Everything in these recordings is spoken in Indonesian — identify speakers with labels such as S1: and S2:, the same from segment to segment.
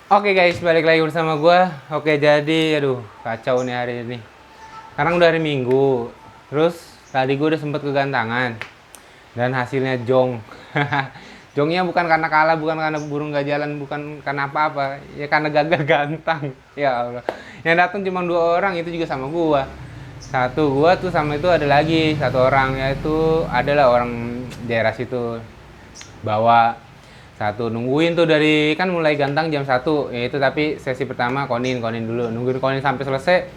S1: Oke guys, balik lagi bersama gua. Oke, jadi aduh, kacau nih hari ini. Sekarang udah hari Minggu. Terus tadi gua udah sempet ke gantangan dan hasilnya jong. Jongnya bukan karena kalah, bukan karena burung gak jalan, bukan karena apa-apa. Ya karena gagal gantang. Ya Allah. Yang datang cuma 2 orang, itu juga sama gua. Satu gua tuh sama itu ada lagi satu orang, yaitu adalah orang daerah situ. Bawa satu nungguin tuh dari kan mulai gantang jam 1 ya itu, tapi sesi pertama konin dulu, nungguin konin sampai selesai,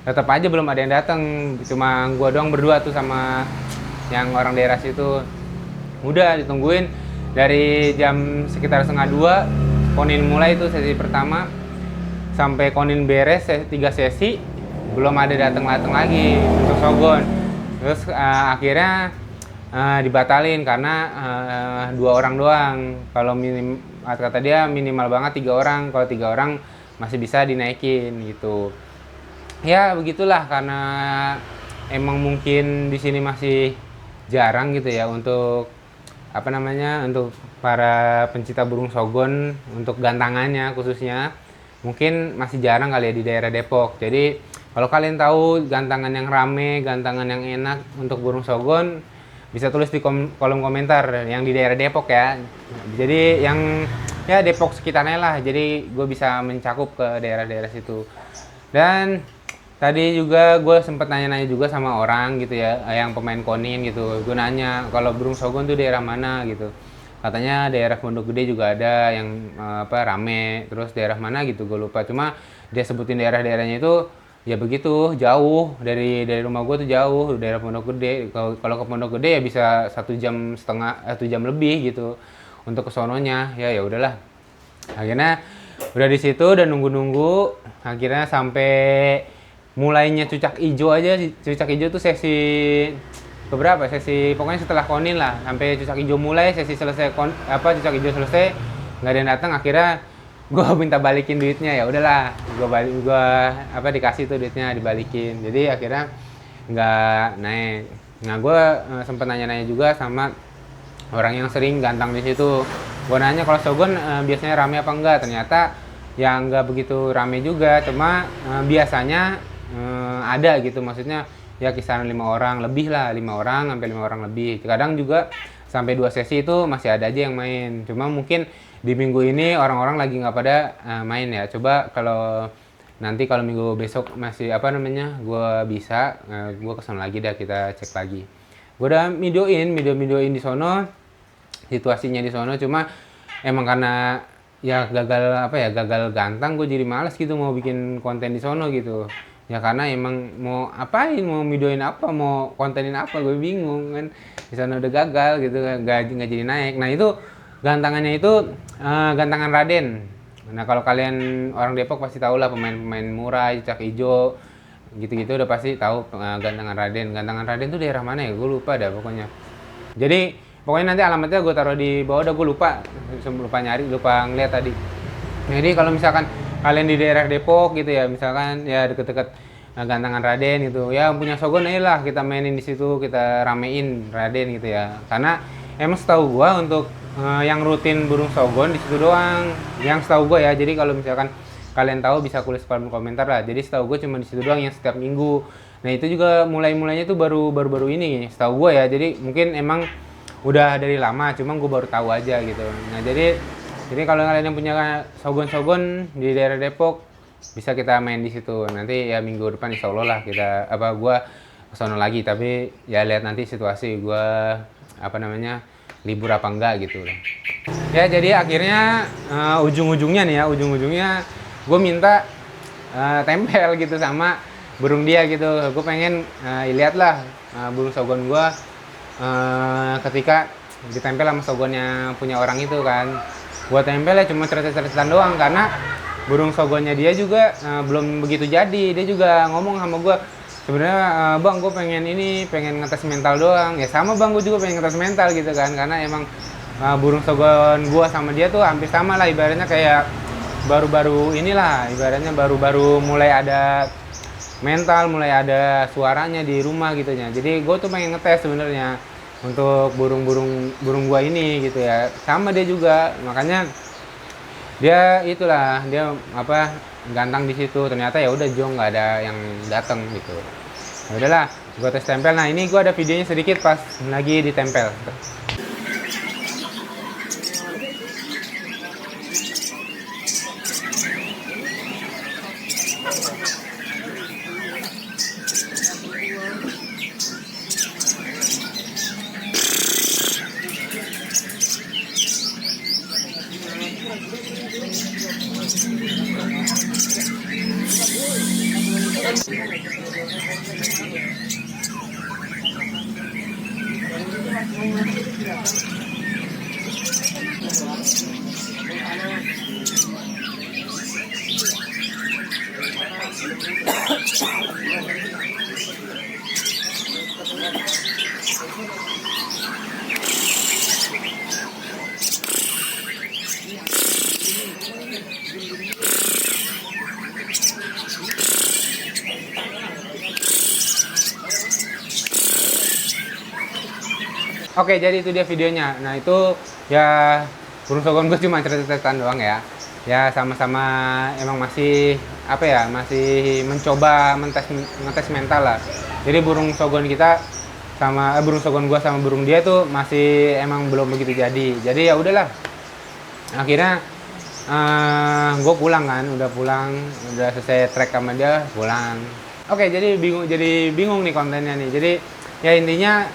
S1: tetap aja belum ada yang datang. Cuma gua doang berdua tuh sama yang orang daerah situ. Udah ditungguin dari jam sekitar setengah 2 konin mulai tuh sesi pertama sampai konin beres 3 sesi belum ada datang lagi untuk sogon. Terus akhirnya dibatalin karena 2 orang doang. Kalau kata dia minimal banget 3 orang. Kalau 3 orang masih bisa dinaikin gitu. Ya begitulah, karena emang mungkin di sini masih jarang gitu ya untuk apa namanya, untuk para pencinta burung sogon untuk gantangannya khususnya. Mungkin masih jarang kali ya di daerah Depok. Jadi kalau kalian tahu gantangan yang rame, gantangan yang enak untuk burung sogon, bisa tulis di kolom komentar yang di daerah Depok ya. Jadi yang ya Depok sekitarnya lah. Jadi gue bisa mencakup ke daerah-daerah situ. Dan tadi juga gue sempet nanya-nanya juga sama orang gitu ya, yang pemain konin gitu. Gue nanya kalau burung sogon tuh daerah mana gitu. Katanya daerah Pondok Gede juga ada yang rame. Terus daerah mana gitu gue lupa. Cuma dia sebutin daerah-daerahnya itu ya begitu jauh dari rumah gue tuh, jauh daerah Pondok Gede. Kalau ke Pondok Gede ya bisa 1 jam setengah, 1 jam lebih gitu untuk ke sononya. Ya udahlah, akhirnya udah di situ dan nunggu akhirnya sampai mulainya cucak ijo aja. Cucak ijo tuh sesi keberapa, sesi pokoknya setelah konin lah, sampai cucak ijo mulai, sesi selesai cucak ijo selesai nggak ada yang datang. Akhirnya gue minta balikin duitnya. Ya udahlah, gue dikasih tuh duitnya, dibalikin. Jadi akhirnya nggak naik. Nah gue sempet nanya-nanya juga sama orang yang sering gantang di situ. Gue nanya kalau sogon biasanya rame apa enggak. Ternyata ya nggak begitu rame juga, cuma biasanya ada gitu, maksudnya ya kisaran 5 orang lebih lah, 5 orang sampai 5 orang lebih. Kadang juga sampai 2 sesi itu masih ada aja yang main. Cuma mungkin di minggu ini orang-orang lagi nggak pada main ya. Coba kalau nanti kalau minggu besok masih gue bisa, gue kesana lagi dah, kita cek lagi. Gue udah videoin di sono, situasinya di sono. Cuma emang karena ya gagal gantang, gue jadi males gitu mau bikin konten di sono gitu. Ya karena emang mau videoin apa, mau kontenin apa, gue bingung kan. Di sana udah gagal gitu, nggak jadi naik. Nah itu gantangannya itu gantangan Raden. Nah kalau kalian orang Depok pasti tahu lah, pemain murah, cucak hijau gitu-gitu udah pasti tahu gantangan Raden. Gantangan Raden tuh daerah mana ya? Gue lupa dah pokoknya. Jadi pokoknya nanti alamatnya gue taruh di bawah, gue lupa nyari, lupa ngeliat tadi. Jadi kalau misalkan kalian di daerah Depok gitu ya, misalkan ya deket-deket gantangan Raden gitu ya, punya sogon lah kita mainin di situ, kita ramein Raden gitu ya. Karena emang setahu gua untuk yang rutin burung sogon di situ doang, yang setahu gua ya. Jadi kalau misalkan kalian tahu bisa tulis kolom komentar lah. Jadi setahu gua cuma di situ doang yang setiap minggu. Nah itu juga mulainya tuh baru ini setahu gua ya. Jadi mungkin emang udah dari lama, cuma gua baru tahu aja gitu. Nah jadi kalau kalian yang punya sogon di daerah Depok, bisa kita main di situ. Nanti ya minggu depan insya Allah lah kita gua kesana lagi. Tapi ya lihat nanti situasi gua libur apa enggak gitu. Ya jadi akhirnya ujung-ujungnya gue minta tempel gitu sama burung dia gitu. Gue pengen lihat lah burung sogon gue ketika ditempel sama sogonnya punya orang itu kan. Gue tempel ya cuma cerita-ceritaan doang, karena burung sogonnya dia juga belum begitu jadi. Dia juga ngomong sama gue, sebenarnya bang gue pengen ngetes mental doang. Ya sama bang, gue juga pengen ngetes mental gitu kan, karena emang burung sogon gue sama dia tuh hampir sama lah, ibaratnya kayak baru-baru inilah, ibaratnya baru-baru mulai ada mental, mulai ada suaranya di rumah gitu ya. Jadi gue tuh pengen ngetes sebenarnya untuk burung gua ini gitu ya. Sama dia juga, makanya Dia itulah, dia apa, gantang di situ. Ternyata ya udah jong, nggak ada yang datang gitu. Ya udahlah, gue tes tempel. Nah ini gue ada videonya sedikit pas lagi ditempel. Oke, jadi itu dia videonya. Nah itu ya burung sogon gue cuma cerita-ceritaan doang ya. Ya sama-sama emang masih apa ya, masih mencoba ngetes mental lah. Jadi burung sogon kita sama burung sogon gue sama burung dia tuh masih emang belum begitu jadi. Jadi ya udahlah. Akhirnya gue pulang kan, udah pulang, udah selesai track sama dia, pulang. Oke, jadi bingung nih kontennya nih. Jadi ya intinya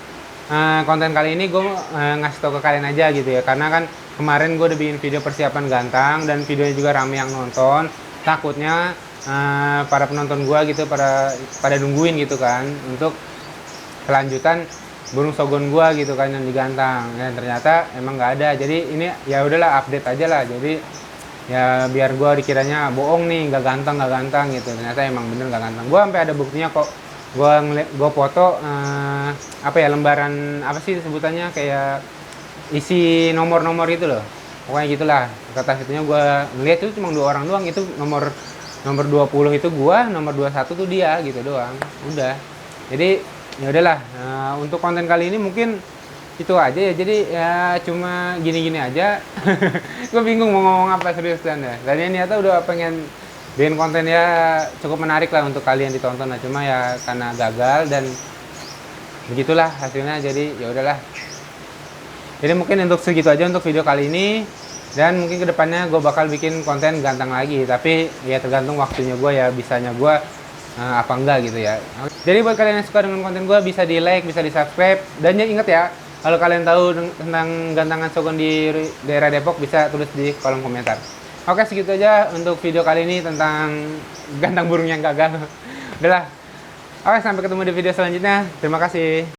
S1: konten kali ini gue ngasih tau ke kalian aja gitu ya, karena kan kemarin gue udah bikin video persiapan gantang dan videonya juga rame yang nonton. Takutnya para penonton gue gitu pada nungguin gitu kan untuk kelanjutan burung sogon gue gitu kan yang digantang, dan ternyata emang nggak ada. Jadi ini ya udahlah, update aja lah. Jadi ya biar gue dikiranya bohong nih, nggak gantang gitu. Ternyata emang bener nggak gantang. Gue sampai ada buktinya kok. Gue foto apa ya, lembaran apa sih sebutannya, kayak isi nomor-nomor gitu loh, pokoknya gitulah. Kata itunya gue ngeliat itu cuma 2 orang doang, itu nomor 20 itu gue, nomor 21 tuh dia gitu doang. Udah, jadi ya udahlah. Untuk konten kali ini mungkin itu aja ya. Jadi ya cuma gini-gini aja. Gue bingung mau ngomong apa, serius dan ya. Tadinya niatnya udah pengen bikin konten ya cukup menarik lah untuk kalian ditonton lah, cuma ya karena gagal dan begitulah hasilnya. Jadi ya udahlah. Jadi mungkin untuk segitu aja untuk video kali ini, dan mungkin kedepannya gue bakal bikin konten gantang lagi, tapi ya tergantung waktunya gue ya, bisanya gue apa enggak gitu ya. Jadi buat kalian yang suka dengan konten gue, bisa di like, bisa di subscribe, dan ya inget ya, kalau kalian tahu tentang gantangan sogon di daerah Depok, bisa tulis di kolom komentar. Oke, segitu aja untuk video kali ini tentang gantang burung yang gagal. Udahlah. Oke, sampai ketemu di video selanjutnya. Terima kasih.